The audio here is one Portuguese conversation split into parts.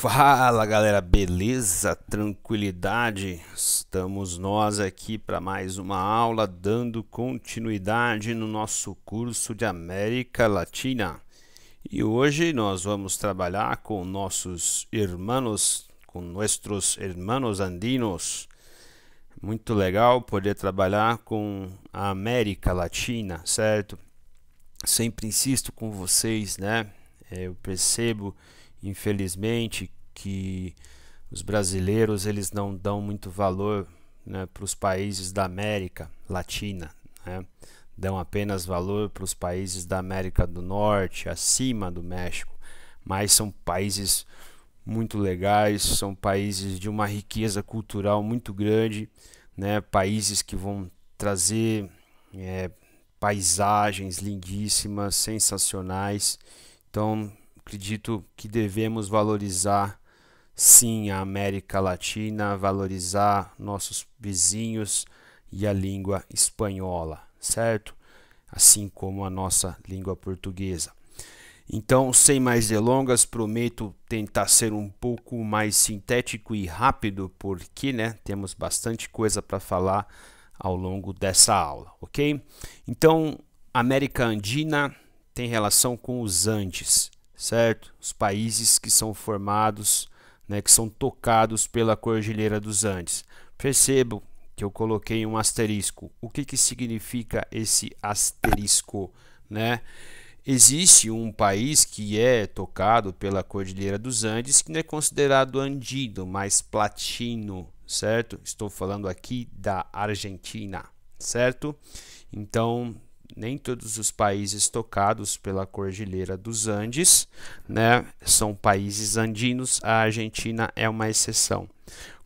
Fala galera, beleza? Tranquilidade? Estamos nós aqui para mais uma aula dando continuidade no nosso curso de América Latina. E hoje nós vamos trabalhar com nossos irmãos, com nossos irmãos andinos. Muito legal poder trabalhar com a América Latina, certo? Sempre insisto com vocês, né? Eu percebo, infelizmente, que os brasileiros eles não dão muito valor, né, para os países da América Latina, né? Dão apenas valor para os países da América do Norte, acima do México, mas são países muito legais, são países de uma riqueza cultural muito grande, né? Países que vão trazer paisagens lindíssimas, sensacionais. Então, acredito que devemos valorizar sim a América Latina, valorizar nossos vizinhos e a língua espanhola, certo? Assim como a nossa língua portuguesa. Então, sem mais delongas, prometo tentar ser um pouco mais sintético e rápido, porque, né, temos bastante coisa para falar ao longo dessa aula, ok? Então, América Andina tem relação com os Andes, certo? Os países que são formados, né, que são tocados pela Cordilheira dos Andes. Percebo que eu coloquei um asterisco. O que significa esse asterisco, né? Existe um país que é tocado pela Cordilheira dos Andes que não é considerado andino, mas platino, certo? Estou falando aqui da Argentina, certo? Então, nem todos os países tocados pela Cordilheira dos Andes, né, são países andinos. A Argentina é uma exceção.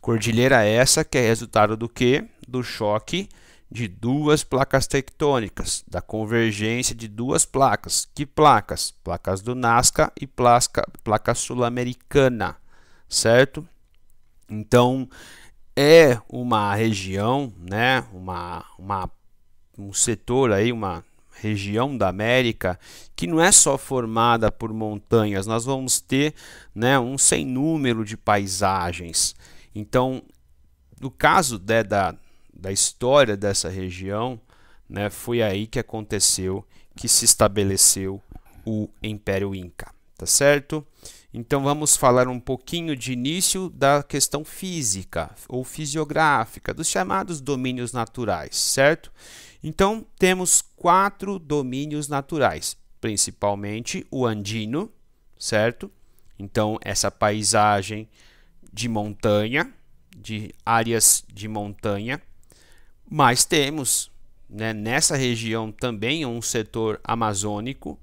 Cordilheira essa que é resultado do quê? Do choque de duas placas tectônicas, da convergência de duas placas. Que placas? Placas do Nazca e placa sul-americana, certo? Então, é uma região, né, um setor aí, uma região da América que não é só formada por montanhas, nós vamos ter, né, um sem número de paisagens. Então, no caso, né, da história dessa região, né, foi aí que aconteceu, que se estabeleceu o Império Inca, tá certo? Então vamos falar um pouquinho de início da questão física ou fisiográfica, dos chamados domínios naturais, certo? Então temos 4 domínios naturais, principalmente o andino, certo? Então essa paisagem de montanha, de áreas de montanha, mas temos, né, nessa região também um setor amazônico,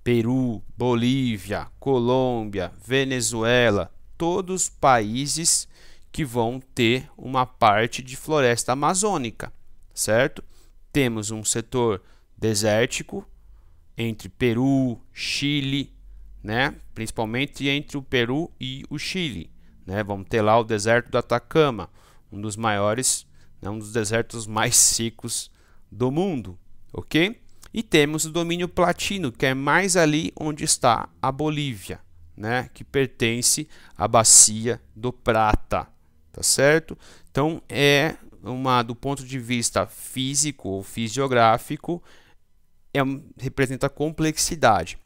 Peru, Bolívia, Colômbia, Venezuela, todos países que vão ter uma parte de floresta amazônica, certo? Temos um setor desértico entre Peru, Chile, né? Principalmente entre o Peru e o Chile, né? Vamos ter lá o deserto do Atacama, um dos maiores, né, um dos desertos mais secos do mundo, ok? E temos o domínio platino, que é mais ali onde está a Bolívia, né, que pertence à bacia do Prata, tá certo? Então do ponto de vista físico ou fisiográfico, representa complexidade.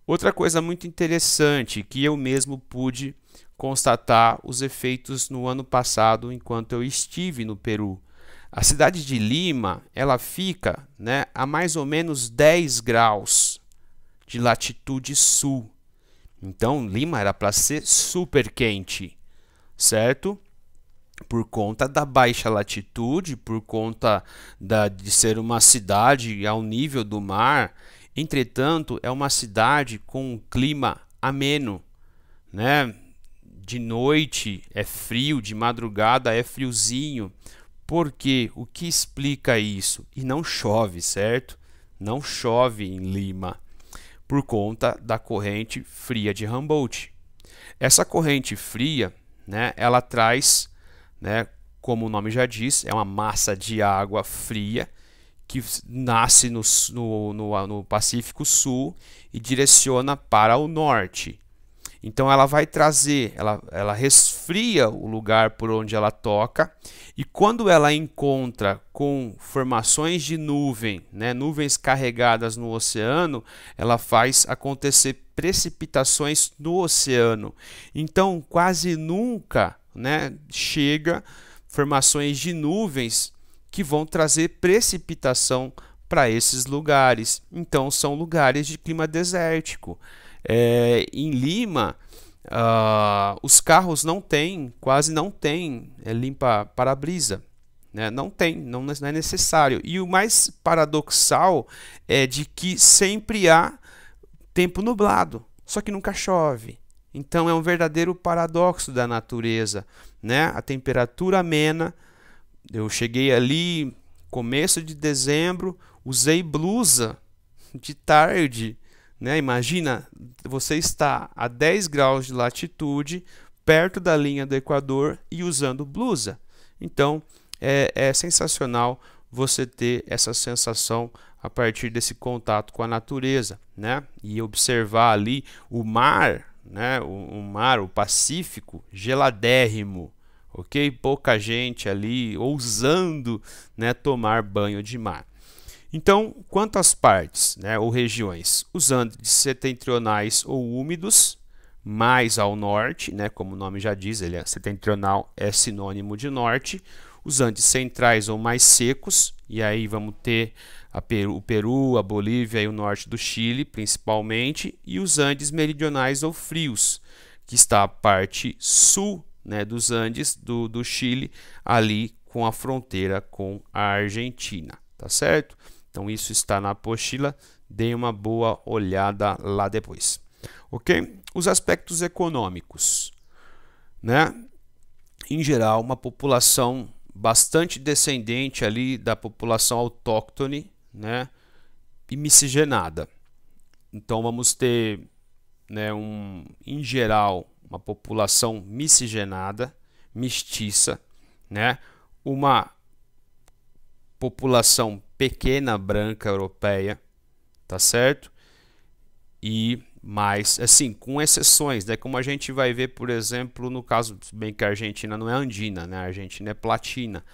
Outra coisa muito interessante que eu mesmo pude constatar os efeitos no ano passado enquanto eu estive no Peru. A cidade de Lima, ela fica, né, a mais ou menos 10 graus de latitude sul. Então, Lima era para ser super quente, certo? Por conta da baixa latitude, por conta de ser uma cidade ao nível do mar. Entretanto, é uma cidade com um clima ameno, né? De noite é frio, de madrugada é friozinho. Por quê? O que explica isso? E não chove, certo? Não chove em Lima, por conta da corrente fria de Humboldt. Essa corrente fria, né, ela traz, né, como o nome já diz, é uma massa de água fria que nasce no Pacífico Sul e direciona para o norte. Então ela vai trazer, ela resfria o lugar por onde ela toca, e quando ela encontra com formações de nuvem, né, nuvens carregadas no oceano, ela faz acontecer precipitações no oceano. Então quase nunca, né, chega formações de nuvens que vão trazer precipitação para esses lugares. Então são lugares de clima desértico. Em Lima, os carros quase não tem limpa para-brisa, né? Não é necessário. E o mais paradoxal é de que sempre há tempo nublado, só que nunca chove. Então é um verdadeiro paradoxo da natureza, né? A temperatura amena. Eu cheguei ali começo de dezembro, usei blusa de tarde, né? Imagina, você está a 10 graus de latitude, perto da linha do Equador e usando blusa. Então é sensacional você ter essa sensação a partir desse contato com a natureza, né? E observar ali o mar, né? O mar, o Pacífico, geladérrimo, ok? Pouca gente ali ousando, né, tomar banho de mar. Então, quanto às partes, né, ou regiões, os Andes setentrionais ou úmidos, mais ao norte, né, como o nome já diz, ele é setentrional, é sinônimo de norte. Os Andes centrais ou mais secos, e aí vamos ter o Peru, a Bolívia e o norte do Chile, principalmente, e os Andes meridionais ou frios, que está a parte sul, né, dos Andes do Chile, ali com a fronteira com a Argentina, tá certo? Então isso está na apostila, dê uma boa olhada lá depois. Ok? Os aspectos econômicos, né? Em geral, uma população bastante descendente ali da população autóctone, né, e miscigenada. Então vamos ter, né, em geral, uma população miscigenada, mestiça, né, uma população pequena branca europeia, tá certo? E mais, assim, com exceções, né? Como a gente vai ver, por exemplo, no caso, bem que a Argentina não é andina, né? A Argentina é platina.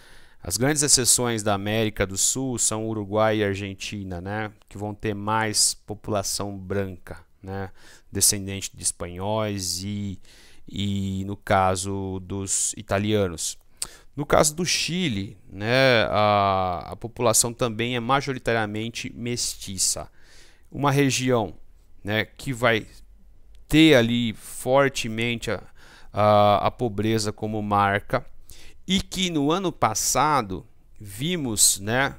As grandes exceções da América do Sul são Uruguai e Argentina, né? Que vão ter mais população branca, né? Descendente de espanhóis e no caso dos italianos. No caso do Chile, né, a população também é majoritariamente mestiça. Uma região, né, que vai ter ali fortemente a pobreza como marca, e que no ano passado vimos, né,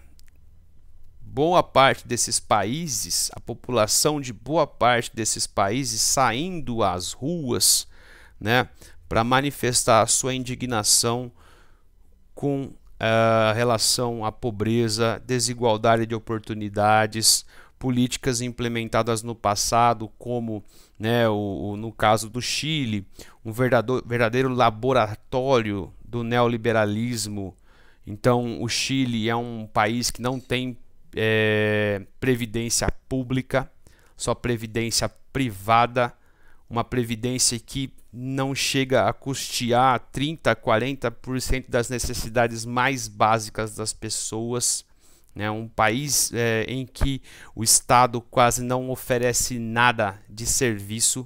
boa parte desses países, a população de boa parte desses países saindo às ruas, né, para manifestar a sua indignação com relação à pobreza, desigualdade de oportunidades, políticas implementadas no passado, como, né, no caso do Chile, um verdadeiro laboratório do neoliberalismo. Então, o Chile é um país que não tem previdência pública, só previdência privada, uma previdência que não chega a custear 30%, 40% das necessidades mais básicas das pessoas. É um país em que o Estado quase não oferece nada de serviço,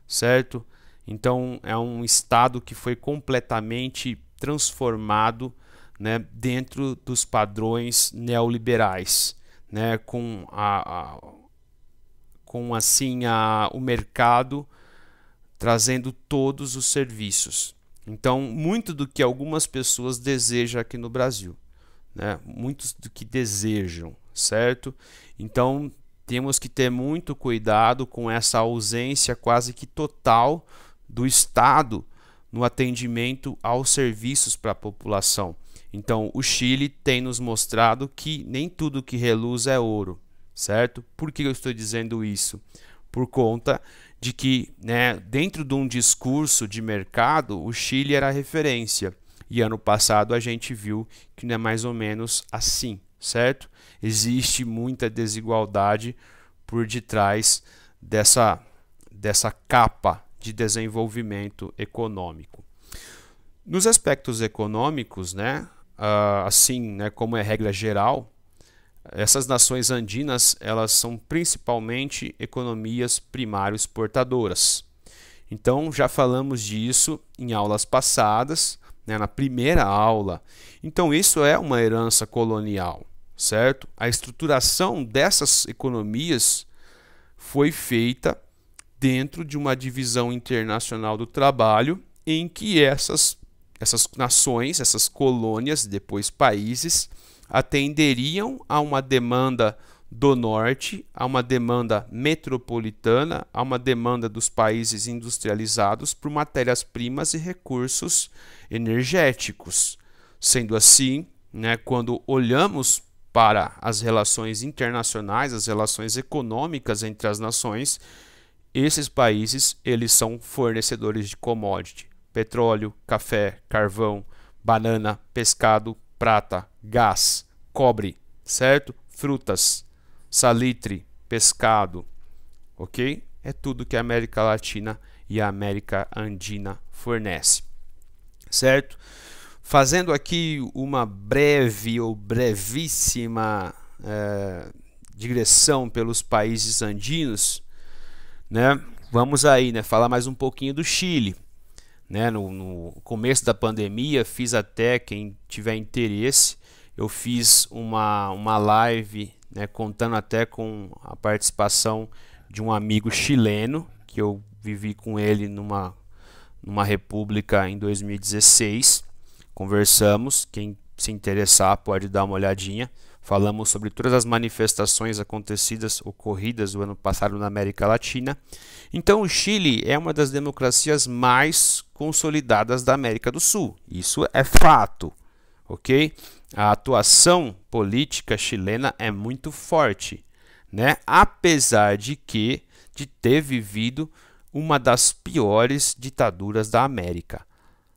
certo? Então é um Estado que foi completamente transformado, né, dentro dos padrões neoliberais, né, com assim o mercado trazendo todos os serviços. Então, muito do que algumas pessoas desejam aqui no Brasil, né? Muitos do que desejam, certo? Então, temos que ter muito cuidado com essa ausência quase que total do Estado no atendimento aos serviços para a população. Então, o Chile tem nos mostrado que nem tudo que reluz é ouro, certo? Por que eu estou dizendo isso? Por conta de que, né, dentro de um discurso de mercado, o Chile era referência. E ano passado a gente viu que não é mais ou menos assim, certo? Existe muita desigualdade por detrás dessa capa de desenvolvimento econômico. Nos aspectos econômicos, né, assim, né, como é regra geral, essas nações andinas, elas são principalmente economias primário exportadoras. Então, já falamos disso em aulas passadas, né, na primeira aula. Então, isso é uma herança colonial, certo? A estruturação dessas economias foi feita dentro de uma divisão internacional do trabalho em que essas nações, essas colônias, depois países, atenderiam a uma demanda do norte, a uma demanda metropolitana, a uma demanda dos países industrializados por matérias-primas e recursos energéticos. Sendo assim, né, quando olhamos para as relações internacionais, as relações econômicas entre as nações, esses países eles são fornecedores de commodity: petróleo, café, carvão, banana, pescado, prata, gás, cobre, certo? Frutas, salitre, pescado, ok? É tudo que a América Latina e a América Andina fornece, certo? Fazendo aqui uma breve ou brevíssima digressão pelos países andinos, né? Vamos aí, né, falar mais um pouquinho do Chile. Né, no começo da pandemia, fiz até, quem tiver interesse, eu fiz uma live, né, contando até com a participação de um amigo chileno, que eu vivi com ele numa república em 2016. Conversamos, quem se interessar pode dar uma olhadinha. Falamos sobre todas as manifestações ocorridas o ano passado na América Latina. Então, o Chile é uma das democracias mais consolidadas da América do Sul. Isso é fato, ok? A atuação política chilena é muito forte, né? Apesar de ter vivido uma das piores ditaduras da América,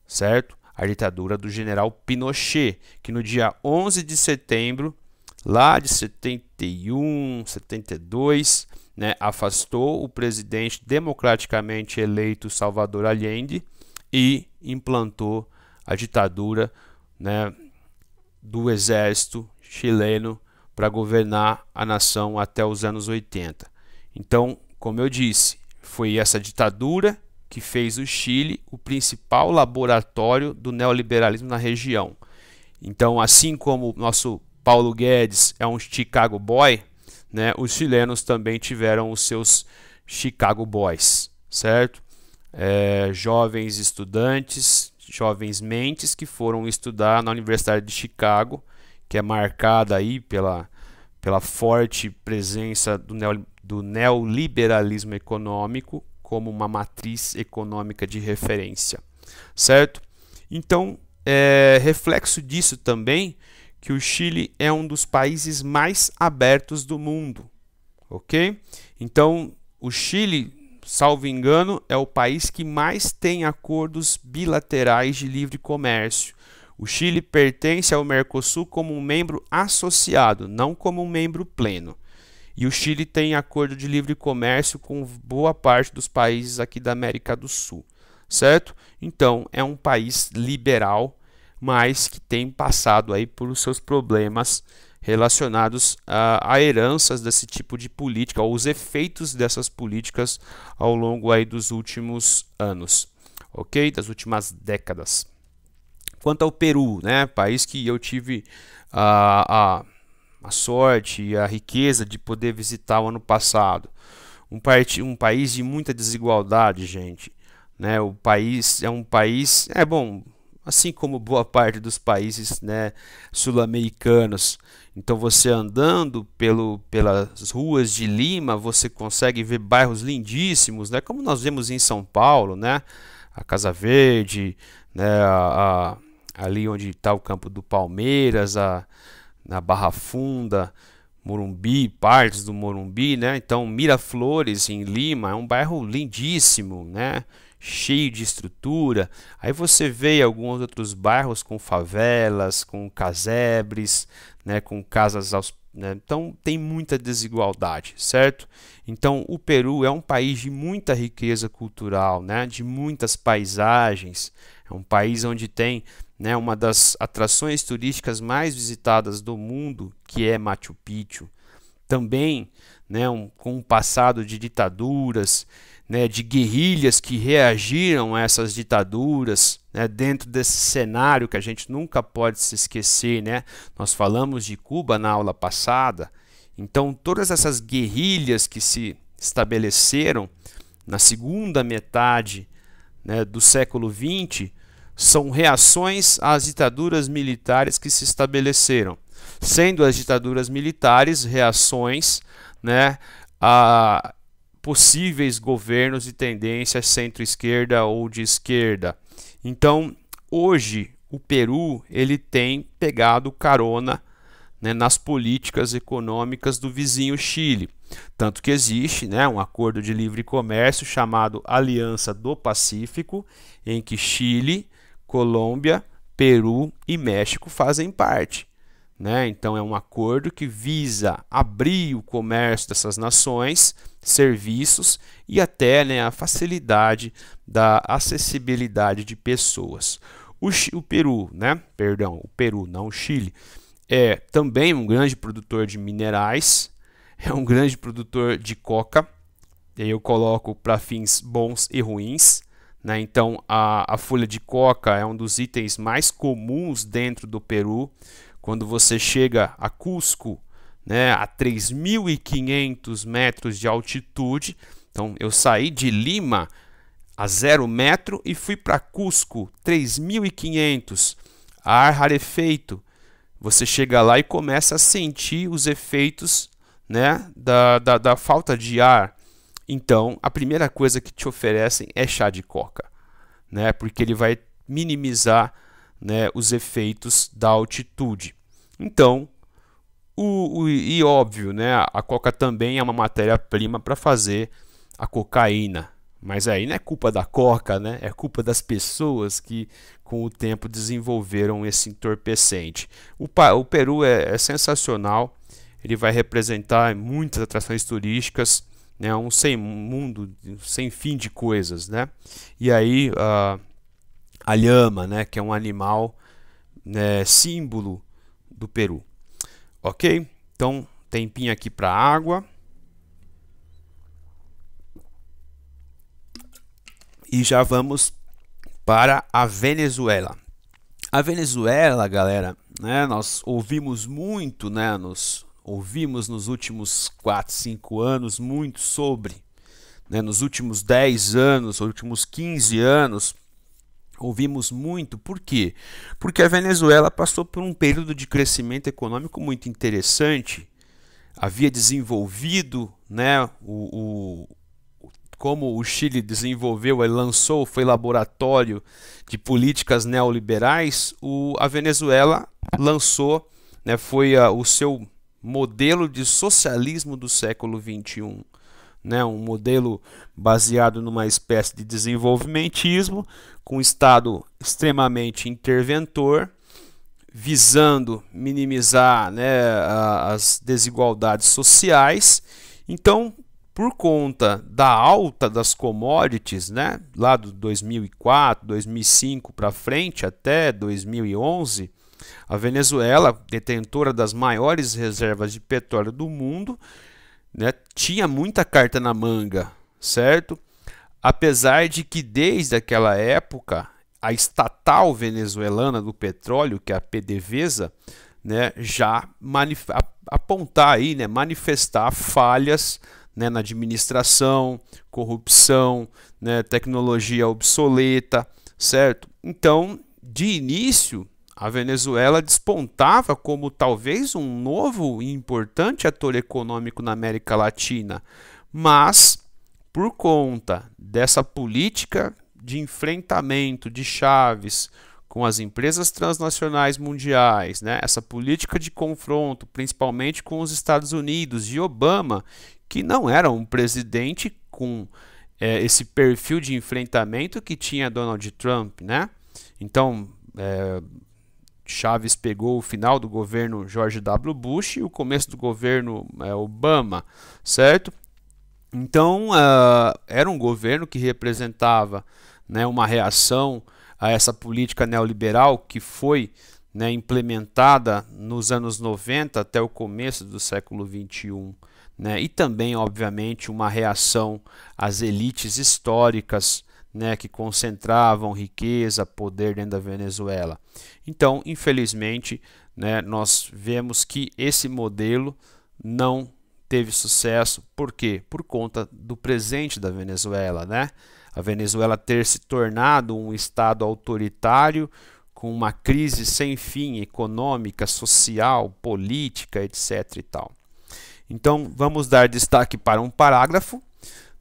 certo? A ditadura do general Pinochet, que no dia 11 de setembro lá de 71, 72, né, afastou o presidente democraticamente eleito Salvador Allende e implantou a ditadura, né, do exército chileno para governar a nação até os anos 80. Então, como eu disse, foi essa ditadura que fez o Chile o principal laboratório do neoliberalismo na região. Então, assim como o nosso Paulo Guedes é um Chicago Boy, né, os chilenos também tiveram os seus Chicago Boys, certo? Jovens estudantes, jovens mentes que foram estudar na Universidade de Chicago, que é marcada aí pela forte presença do neoliberalismo econômico como uma matriz econômica de referência, certo? Então, reflexo disso também que o Chile é um dos países mais abertos do mundo, ok? Então, o Chile, salvo engano, é o país que mais tem acordos bilaterais de livre comércio. O Chile pertence ao Mercosul como um membro associado, não como um membro pleno. E o Chile tem acordo de livre comércio com boa parte dos países aqui da América do Sul, certo? Então, é um país liberal, mas que tem passado aí por os seus problemas relacionados a heranças desse tipo de política, ou os efeitos dessas políticas ao longo aí dos últimos anos, ok? Das últimas décadas. Quanto ao Peru, né, país que eu tive a sorte e a riqueza de poder visitar o ano passado, um país de muita desigualdade, gente, né? O país é um país, bom, assim como boa parte dos países, né, sul-americanos. Então, você andando pelas ruas de Lima, você consegue ver bairros lindíssimos, né, como nós vemos em São Paulo, né, a Casa Verde, né, ali onde está o campo do Palmeiras, na Barra Funda, Morumbi, partes do Morumbi, né? Então, Miraflores em Lima é um bairro lindíssimo, né? Cheio de estrutura. Aí você vê alguns outros bairros com favelas, com casebres, né? Com casas né? Então tem muita desigualdade, certo? Então o Peru é um país de muita riqueza cultural, né? De muitas paisagens, é um país onde tem, né, uma das atrações turísticas mais visitadas do mundo, que é Machu Picchu. Também, né, com um passado de ditaduras, né, de guerrilhas que reagiram a essas ditaduras, né, dentro desse cenário que a gente nunca pode se esquecer, né? Nós falamos de Cuba na aula passada. Então, todas essas guerrilhas que se estabeleceram na segunda metade, né, do século XX são reações às ditaduras militares que se estabeleceram, sendo as ditaduras militares reações, né, a possíveis governos de tendência centro-esquerda ou de esquerda. Então, hoje, o Peru ele tem pegado carona, né, nas políticas econômicas do vizinho Chile. Tanto que existe, né, um acordo de livre comércio chamado Aliança do Pacífico, em que Chile, Colômbia, Peru e México fazem parte. Né? Então é um acordo que visa abrir o comércio dessas nações, serviços e até, né, a facilidade da acessibilidade de pessoas. O Peru, né? Perdão, o Peru, não o Chile, é também um grande produtor de minerais, é um grande produtor de coca, e aí eu coloco para fins bons e ruins. Né? Então a folha de coca é um dos itens mais comuns dentro do Peru. Quando você chega a Cusco, né, a 3.500 metros de altitude, então eu saí de Lima a 0 metro e fui para Cusco, 3.500, ar rarefeito. Você chega lá e começa a sentir os efeitos, né, da falta de ar. Então, a primeira coisa que te oferecem é chá de coca, né, porque ele vai minimizar, né, os efeitos da altitude. Então, e óbvio, né, a coca também é uma matéria-prima para fazer a cocaína. Mas aí não é culpa da coca, né? É culpa das pessoas que com o tempo desenvolveram esse entorpecente. O Peru é sensacional, ele vai representar muitas atrações turísticas, né? Um mundo sem fim de coisas, né? E aí a lhama, né, que é um animal, né, símbolo do Peru. Ok? Então, tempinho aqui para água. E já vamos para a Venezuela. A Venezuela, galera, né, nós ouvimos muito, né, ouvimos nos últimos 4, 5 anos muito sobre, né, nos últimos 10 anos, nos últimos 15 anos, ouvimos muito. Por quê? Porque a Venezuela passou por um período de crescimento econômico muito interessante, havia desenvolvido, né, como o Chile desenvolveu e lançou, foi laboratório de políticas neoliberais, a Venezuela lançou, né, foi o seu modelo de socialismo do século XXI. Né, um modelo baseado numa espécie de desenvolvimentismo, com um Estado extremamente interventor, visando minimizar, né, as desigualdades sociais. Então, por conta da alta das commodities, né, lá do 2004, 2005 para frente até 2011, a Venezuela, detentora das maiores reservas de petróleo do mundo, né, tinha muita carta na manga, certo? Apesar de que desde aquela época a estatal venezuelana do petróleo, que é a PDVSA, né, já apontar aí, né, manifestar falhas, né, na administração, corrupção, né, tecnologia obsoleta, certo? Então, de início, a Venezuela despontava como talvez um novo e importante ator econômico na América Latina, mas por conta dessa política de enfrentamento de Chávez com as empresas transnacionais mundiais, né, essa política de confronto, principalmente com os Estados Unidos, de Obama, que não era um presidente com esse perfil de enfrentamento que tinha Donald Trump, né? Então, Chaves pegou o final do governo George W. Bush e o começo do governo Obama, certo? Então, era um governo que representava, né, uma reação a essa política neoliberal que foi, né, implementada nos anos 90 até o começo do século 21. Né, e também, obviamente, uma reação às elites históricas, né, que concentravam riqueza, poder dentro da Venezuela. Então, infelizmente, né, nós vemos que esse modelo não teve sucesso. Por quê? Por conta do presente da Venezuela, né? A Venezuela ter se tornado um estado autoritário com uma crise sem fim econômica, social, política, etc. e tal. Então, vamos dar destaque para um parágrafo,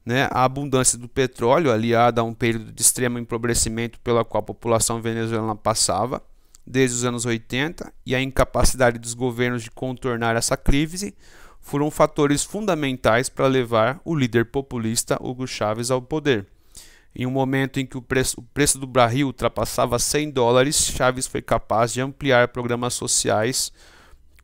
né? A abundância do petróleo, aliada a um período de extremo empobrecimento pela qual a população venezuelana passava desde os anos 80 e a incapacidade dos governos de contornar essa crise, foram fatores fundamentais para levar o líder populista Hugo Chávez ao poder. Em um momento em que o preço do barril ultrapassava $100, Chávez foi capaz de ampliar programas sociais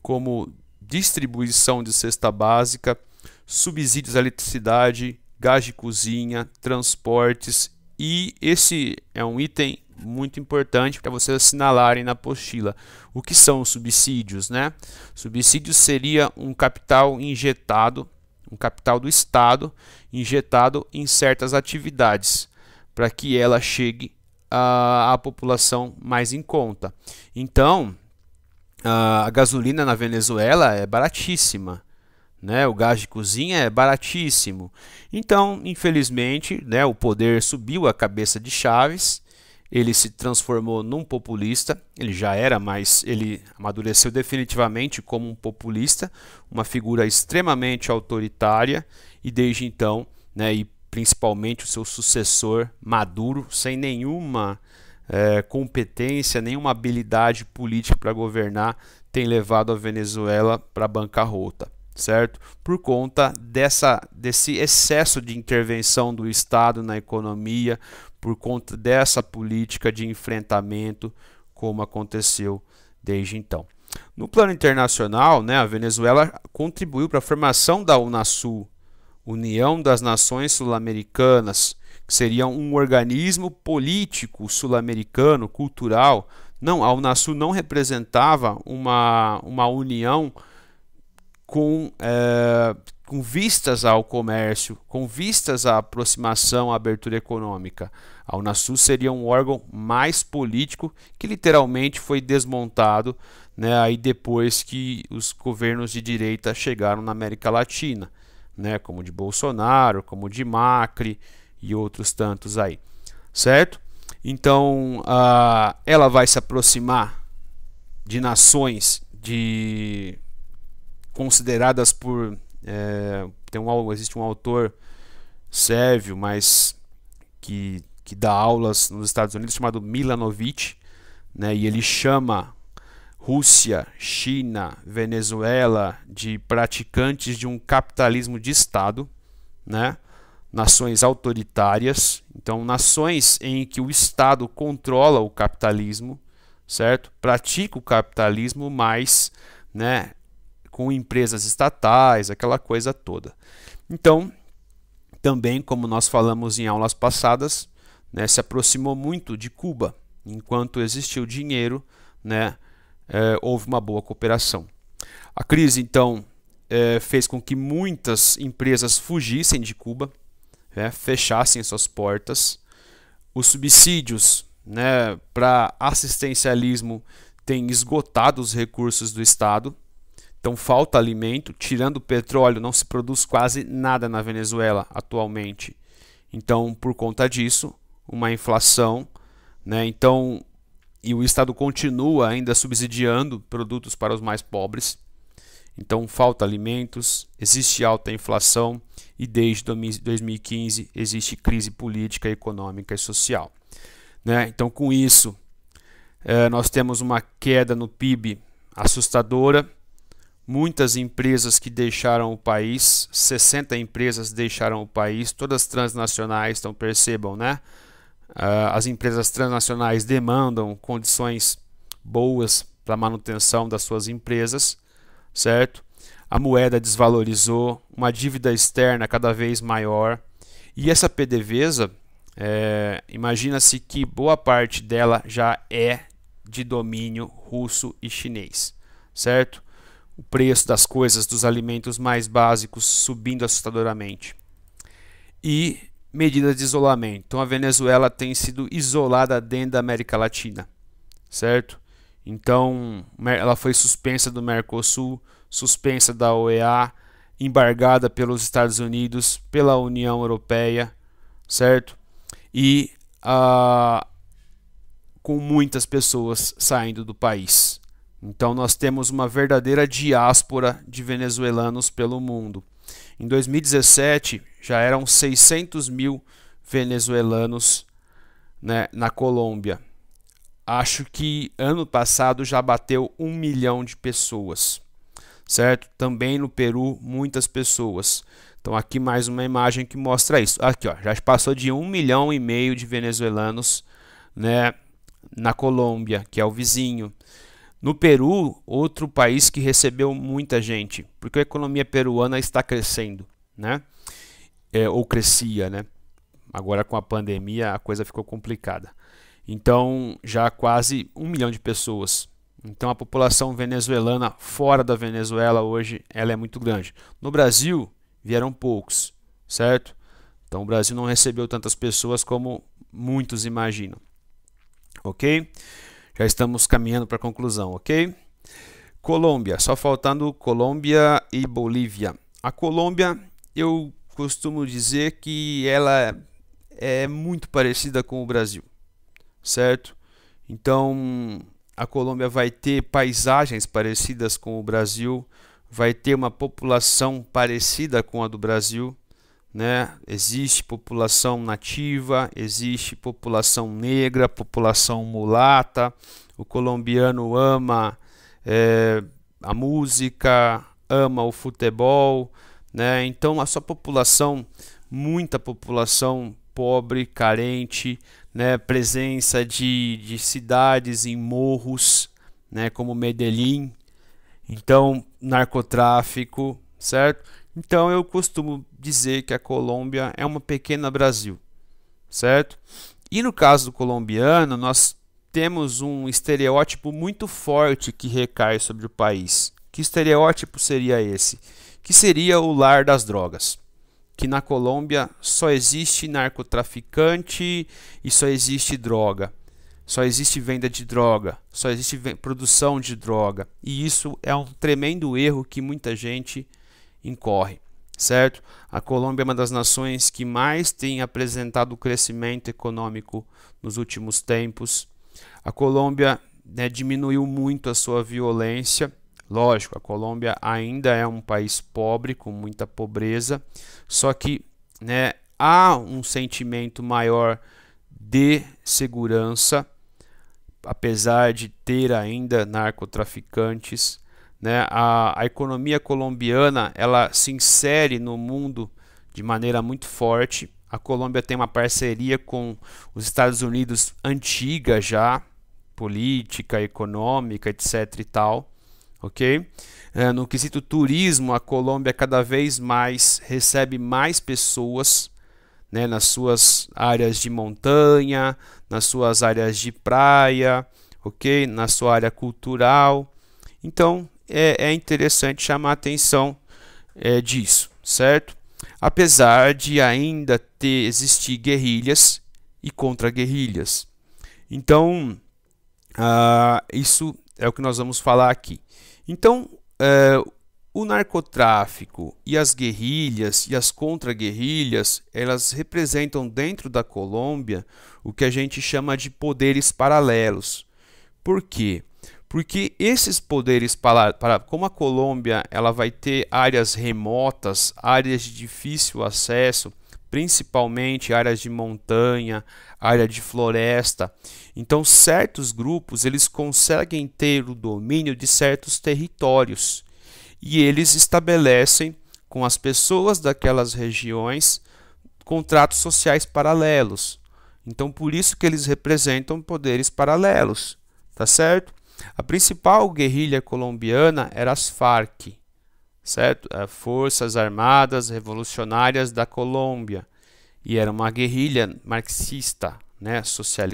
como distribuição de cesta básica, subsídios à eletricidade, gás de cozinha, transportes, e esse é um item muito importante para vocês assinalarem na apostila. O que são os subsídios, né? Subsídios seria um capital injetado, um capital do Estado injetado em certas atividades, para que ela chegue à população mais em conta. Então, a gasolina na Venezuela é baratíssima, né? O gás de cozinha é baratíssimo. Então, infelizmente, né, o poder subiu a cabeça de Chávez. Ele se transformou num populista, ele já era, mas ele amadureceu definitivamente como um populista, uma figura extremamente autoritária, e desde então, né, e principalmente o seu sucessor, Maduro, sem nenhuma competência, nenhuma habilidade política para governar, tem levado a Venezuela para a bancarrota, certo? Por conta desse excesso de intervenção do Estado na economia, por conta dessa política de enfrentamento, como aconteceu desde então. No plano internacional, né, a Venezuela contribuiu para a formação da Unasul, União das Nações Sul-Americanas, que seria um organismo político sul-americano, cultural. Não, a Unasul não representava uma união com vistas ao comércio, com vistas à aproximação, à abertura econômica. A Unasul seria um órgão mais político que literalmente foi desmontado, né, aí depois que os governos de direita chegaram na América Latina, né, como o de Bolsonaro, como o de Macri e outros tantos aí, certo? Então, ela vai se aproximar de nações consideradas por existe um autor sérvio, mas que dá aulas nos Estados Unidos, chamado Milanovic, né, e ele chama Rússia, China, Venezuela de praticantes de um capitalismo de Estado, né, nações autoritárias. Então, nações em que o Estado controla o capitalismo, certo? Pratica o capitalismo, mas, né, com empresas estatais, aquela coisa toda. Então, também, como nós falamos em aulas passadas, né, se aproximou muito de Cuba. Enquanto existiu dinheiro, né, houve uma boa cooperação. A crise, então, fez com que muitas empresas fugissem de Cuba, fechassem suas portas. Os subsídios, né, para assistencialismo têm esgotado os recursos do Estado. Então falta alimento, tirando o petróleo, não se produz quase nada na Venezuela atualmente. Então, por conta disso, uma inflação, né? Então, e o Estado continua ainda subsidiando produtos para os mais pobres. Então, falta alimentos, existe alta inflação e desde 2015 existe crise política, econômica e social, né? Então, com isso, nós temos uma queda no PIB assustadora. Muitas empresas que deixaram o país, 60 empresas deixaram o país, todas transnacionais, então percebam, né? As empresas transnacionais demandam condições boas para a manutenção das suas empresas, certo? A moeda desvalorizou, uma dívida externa cada vez maior, e essa PDVSA, imagina-se que boa parte dela já é de domínio russo e chinês, certo? O preço das coisas, dos alimentos mais básicos subindo assustadoramente. E medidas de isolamento. Então a Venezuela tem sido isolada dentro da América Latina, certo? Então ela foi suspensa do Mercosul, suspensa da OEA, embargada pelos Estados Unidos, pela União Europeia, certo? E com muitas pessoas saindo do país. Então nós temos uma verdadeira diáspora de venezuelanos pelo mundo. Em 2017 já eram 600 mil venezuelanos, né, na Colômbia. Acho que ano passado já bateu 1 milhão de pessoas, certo? Também no Peru, muitas pessoas. Então aqui mais uma imagem que mostra isso. Aqui, ó, já passou de 1,5 milhão de venezuelanos, né, na Colômbia, que é o vizinho. No Peru, outro país que recebeu muita gente, porque a economia peruana está crescendo, né? Ou crescia, né? Agora com a pandemia a coisa ficou complicada. Então já quase 1 milhão de pessoas. Então a população venezuelana fora da Venezuela hoje ela é muito grande. No Brasil vieram poucos, certo? Então o Brasil não recebeu tantas pessoas como muitos imaginam, ok? Já estamos caminhando para a conclusão, ok? Colômbia, só faltando Colômbia e Bolívia. A Colômbia, eu costumo dizer que ela é muito parecida com o Brasil, certo? Então, a Colômbia vai ter paisagens parecidas com o Brasil, vai ter uma população parecida com a do Brasil, né? Existe população nativa, existe população negra, população mulata. O colombiano ama a música, ama o futebol, né? Então a sua população, muita população pobre, carente, né? Presença de cidades em morros, né? Como Medellín. Então narcotráfico, certo? Então eu costumo dizer que a Colômbia é uma pequena Brasil, certo? E no caso do colombiano, nós temos um estereótipo muito forte que recai sobre o país. Que estereótipo seria esse? Que seria o lar das drogas. Que na Colômbia só existe narcotraficante e só existe droga. Só existe venda de droga, só existe produção de droga. E isso é um tremendo erro que muita gente incorre, certo? A Colômbia é uma das nações que mais tem apresentado crescimento econômico nos últimos tempos. A Colômbia, né, diminuiu muito a sua violência. Lógico, a Colômbia ainda é um país pobre, com muita pobreza, só que, né, há um sentimento maior de segurança, apesar de ter ainda narcotraficantes. Né? A economia colombiana ela se insere no mundo de maneira muito forte. A Colômbia tem uma parceria com os Estados Unidos antiga já, política, econômica, etc. e tal, ok? No quesito turismo, a Colômbia cada vez mais recebe mais pessoas, né, nas suas áreas de montanha, nas suas áreas de praia, ok? Na sua área cultural. Então é interessante chamar a atenção disso, certo? Apesar de ainda existir guerrilhas e contra-guerrilhas. Então, isso é o que nós vamos falar aqui. Então, o narcotráfico e as guerrilhas e as contra-guerrilhas, elas representam dentro da Colômbia o que a gente chama de poderes paralelos. Por quê? Porque esses poderes, como a Colômbia ela vai ter áreas remotas, áreas de difícil acesso, principalmente áreas de montanha, área de floresta, então certos grupos eles conseguem ter o domínio de certos territórios e eles estabelecem com as pessoas daquelas regiões contratos sociais paralelos. Então por isso que eles representam poderes paralelos, tá certo? A principal guerrilha colombiana era as Farc, certo? Forças Armadas Revolucionárias da Colômbia, e era uma guerrilha marxista, né,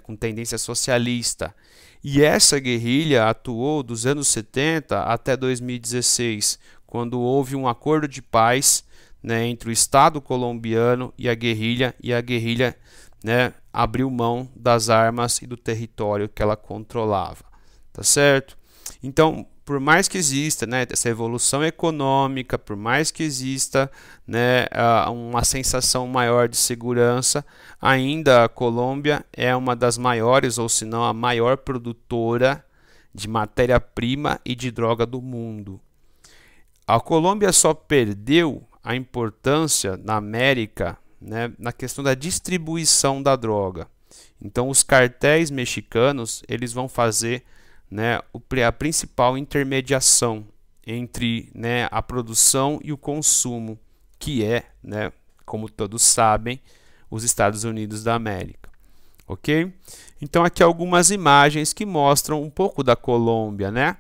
com tendência socialista. E essa guerrilha atuou dos anos 70 até 2016, quando houve um acordo de paz, né, entre o Estado colombiano e a guerrilha, né, abriu mão das armas e do território que ela controlava, tá certo? Então, por mais que exista, né, essa evolução econômica, por mais que exista, né, uma sensação maior de segurança, ainda a Colômbia é uma das maiores, ou se não a maior produtora de matéria-prima e de droga do mundo. A Colômbia só perdeu a importância na América, né, na questão da distribuição da droga. Então, os cartéis mexicanos, eles vão fazer, né, a principal intermediação entre, né, a produção e o consumo, que é, né, como todos sabem, os Estados Unidos da América. Ok? Então, aqui algumas imagens que mostram um pouco da Colômbia, né?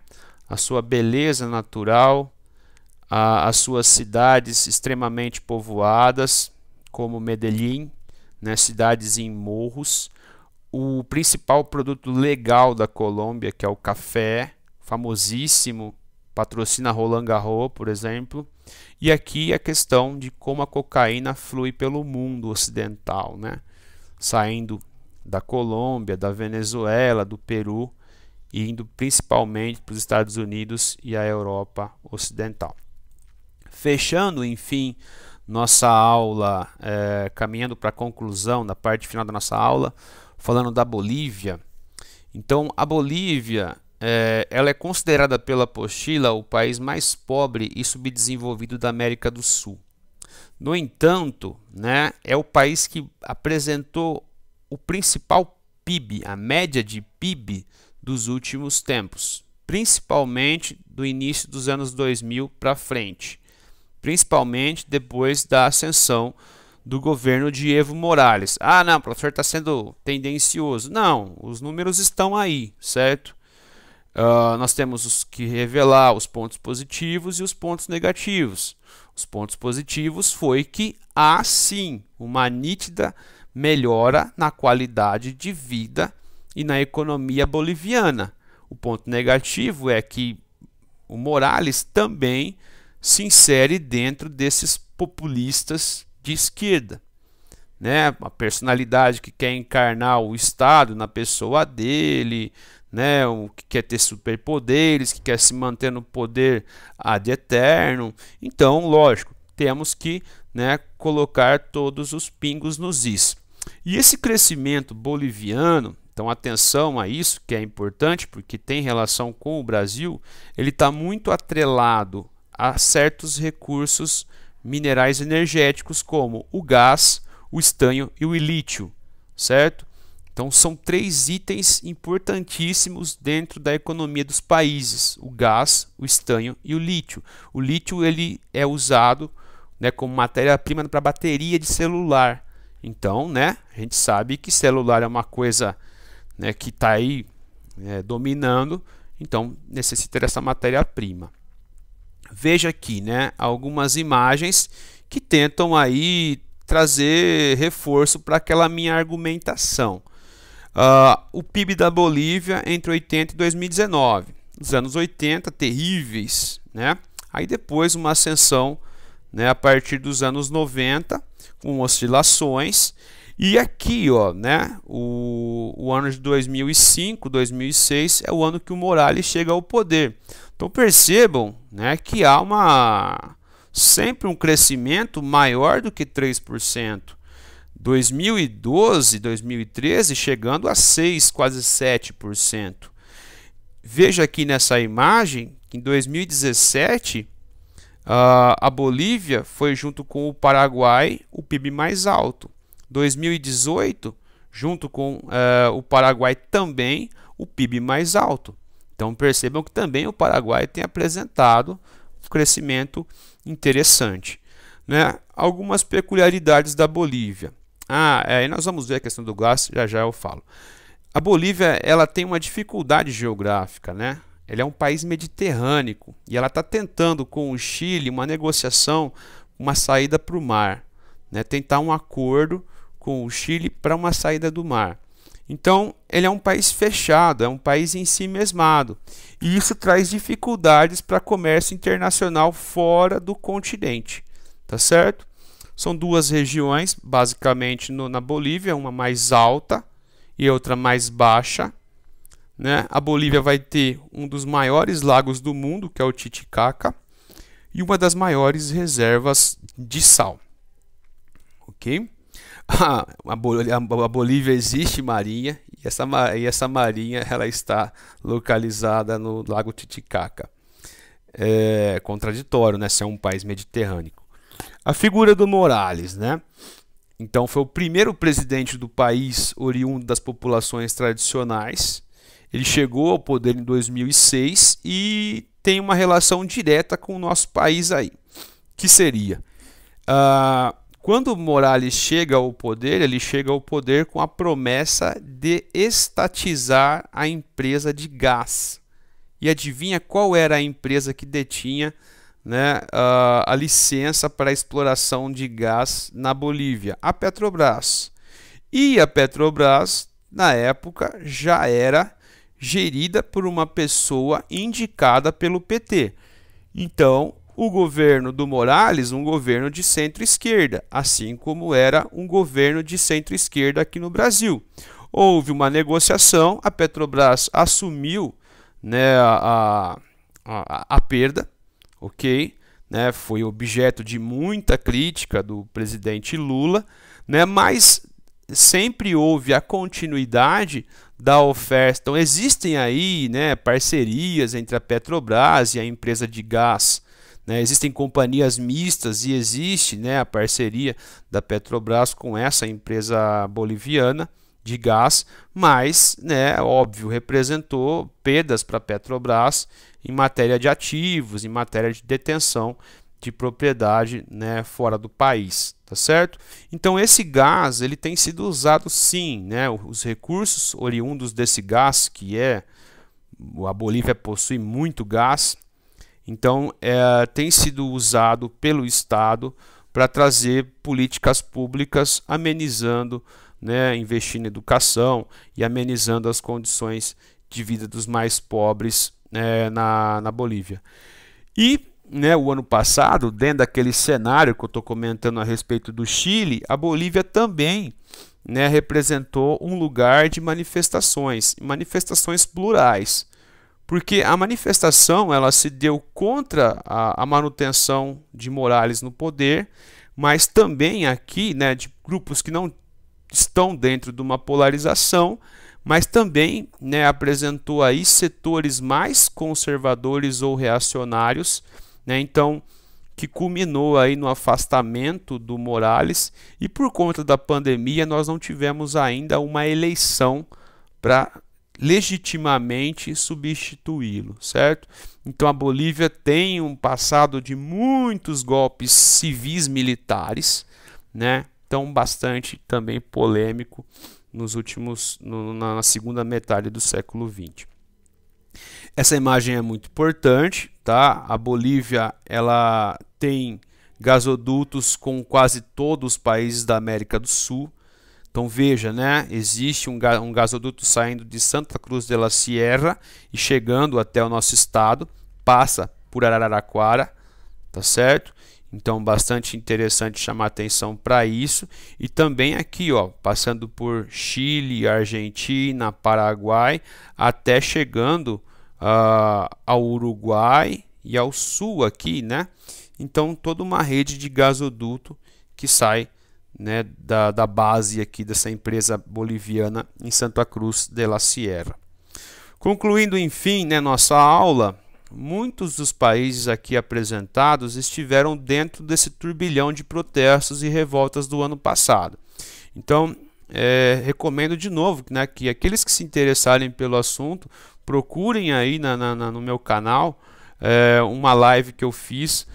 A sua beleza natural, as suas cidades extremamente povoadas, como Medellín, né, cidades em morros. O principal produto legal da Colômbia, que é o café, famosíssimo, patrocina Roland Garros, por exemplo. E aqui a questão de como a cocaína flui pelo mundo ocidental, né? Saindo da Colômbia, da Venezuela, do Peru, e indo principalmente para os Estados Unidos e a Europa ocidental. Fechando, enfim, nossa aula, caminhando para a conclusão, na parte final da nossa aula, falando da Bolívia. Então, a Bolívia, ela é considerada pela apostila o país mais pobre e subdesenvolvido da América do Sul. No entanto, né, é o país que apresentou o principal PIB, a média de PIB dos últimos tempos, principalmente do início dos anos 2000 para frente, principalmente depois da ascensão do governo de Evo Morales. Ah, não, o professor está sendo tendencioso. Não, os números estão aí, certo? Nós temos que revelar os pontos positivos e os pontos negativos. Os pontos positivos foi que há sim uma nítida melhora na qualidade de vida e na economia boliviana. O ponto negativo é que o Morales também se insere dentro desses populistas de esquerda, né? Uma personalidade que quer encarnar o Estado na pessoa dele, né? O que quer ter superpoderes, que quer se manter no poder ad eterno. Então, lógico, temos que, né, colocar todos os pingos nos is. E esse crescimento boliviano, então atenção a isso, que é importante porque tem relação com o Brasil, ele está muito atrelado a certos recursos minerais energéticos como o gás, o estanho e o lítio, certo? Então são três itens importantíssimos dentro da economia dos países: o gás, o estanho e o lítio. O lítio ele é usado, né, como matéria-prima para bateria de celular. Então, né, a gente sabe que celular é uma coisa, né, que está aí, dominando, então necessita dessa matéria-prima. Veja aqui, né, algumas imagens que tentam aí trazer reforço para aquela minha argumentação. O PIB da Bolívia entre 80 e 2019. Nos anos 80, terríveis, né? Aí depois uma ascensão, né, a partir dos anos 90, com oscilações. E aqui, ó, né, o ano de 2005, 2006 é o ano que o Morales chega ao poder. Então percebam, né, que há sempre um crescimento maior do que 3%. 2012, 2013 chegando a 6, quase 7%. Veja aqui nessa imagem que em 2017 a Bolívia foi, junto com o Paraguai, o PIB mais alto. 2018, junto com o Paraguai também, o PIB mais alto. Então percebam que também o Paraguai tem apresentado um crescimento interessante, né? Algumas peculiaridades da Bolívia. Aí nós vamos ver a questão do gás, já já eu falo. A Bolívia, ela tem uma dificuldade geográfica, né? Ele é um país mediterrâneo e ela está tentando com o Chile uma negociação, uma saída para o mar, né? Tentar um acordo com o Chile para uma saída do mar. Então, ele é um país fechado, é um país em si mesmado. E isso traz dificuldades para comércio internacional fora do continente, tá certo? São duas regiões, basicamente na Bolívia, uma mais alta e outra mais baixa, né? A Bolívia vai ter um dos maiores lagos do mundo, que é o Titicaca, e uma das maiores reservas de sal. Ok? A Bolívia existe marinha e essa marinha ela está localizada no Lago Titicaca. É contraditório, né? Se é um país mediterrâneo. A figura do Morales, né? Então foi o primeiro presidente do país oriundo das populações tradicionais. Ele chegou ao poder em 2006 e tem uma relação direta com o nosso país aí, que seria quando Morales chega ao poder, ele chega ao poder com a promessa de estatizar a empresa de gás. E adivinha qual era a empresa que detinha, né, a licença para a exploração de gás na Bolívia? A Petrobras. E a Petrobras, na época, já era gerida por uma pessoa indicada pelo PT. Então, o governo do Morales, um governo de centro-esquerda, assim como era um governo de centro-esquerda aqui no Brasil. Houve uma negociação, a Petrobras assumiu, né, a perda, ok? Né, foi objeto de muita crítica do presidente Lula, né, mas sempre houve a continuidade da oferta. Então existem aí, né, parcerias entre a Petrobras e a empresa de gás, né? Existem companhias mistas e existe, né, a parceria da Petrobras com essa empresa boliviana de gás, mas, né, óbvio, representou perdas para a Petrobras em matéria de ativos, em matéria de detenção de propriedade, né, fora do país, tá certo? Então esse gás ele tem sido usado sim, né? Os recursos oriundos desse gás, que a Bolívia possui muito gás, então tem sido usado pelo Estado para trazer políticas públicas amenizando, né, investindo em educação e amenizando as condições de vida dos mais pobres na Bolívia. E, né, o ano passado, dentro daquele cenário que eu estou comentando a respeito do Chile, a Bolívia também, né, representou um lugar de manifestações plurais, porque a manifestação ela se deu contra a manutenção de Morales no poder, mas também aqui, né, de grupos que não estão dentro de uma polarização, mas também, né, apresentou aí setores mais conservadores ou reacionários, né, então que culminou aí no afastamento do Morales, e por conta da pandemia nós não tivemos ainda uma eleição para legitimamente substituí-lo, certo? Então a Bolívia tem um passado de muitos golpes civis militares, né? Então bastante também polêmico na segunda metade do século XX. Essa imagem é muito importante, tá? A Bolívia ela tem gasodutos com quase todos os países da América do Sul. Então veja, né? Existe um gasoduto saindo de Santa Cruz de la Sierra e chegando até o nosso estado, passa por Araraquara, tá certo? Então bastante interessante chamar atenção para isso. E também aqui, ó, passando por Chile, Argentina, Paraguai, até chegando ao Uruguai e ao sul aqui, né? Então toda uma rede de gasoduto que sai, né, da base aqui dessa empresa boliviana em Santa Cruz de la Sierra. Concluindo, enfim, né, nossa aula, muitos dos países aqui apresentados estiveram dentro desse turbilhão de protestos e revoltas do ano passado. Então, recomendo de novo, né, que aqueles que se interessarem pelo assunto procurem aí no meu canal uma live que eu fiz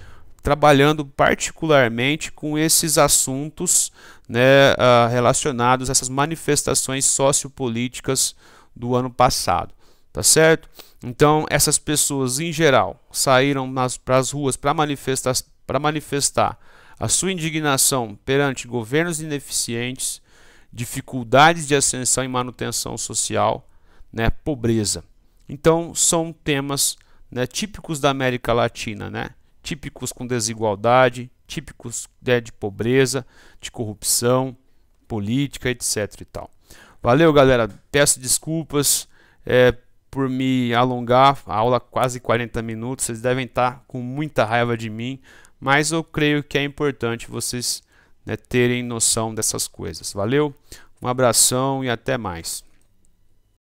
trabalhando particularmente com esses assuntos né, relacionados a essas manifestações sociopolíticas do ano passado, tá certo? Então, essas pessoas em geral saíram para as ruas para manifestar a sua indignação perante governos ineficientes, dificuldades de ascensão e manutenção social, né, pobreza. Então, são temas, né, típicos da América Latina, né, típicos com desigualdade, típicos, né, de pobreza, de corrupção, política, etc. e tal. Valeu, galera. Peço desculpas por me alongar, a aula quase 40 minutos. Vocês devem estar com muita raiva de mim, mas eu creio que é importante vocês, né, terem noção dessas coisas. Valeu, um abração e até mais.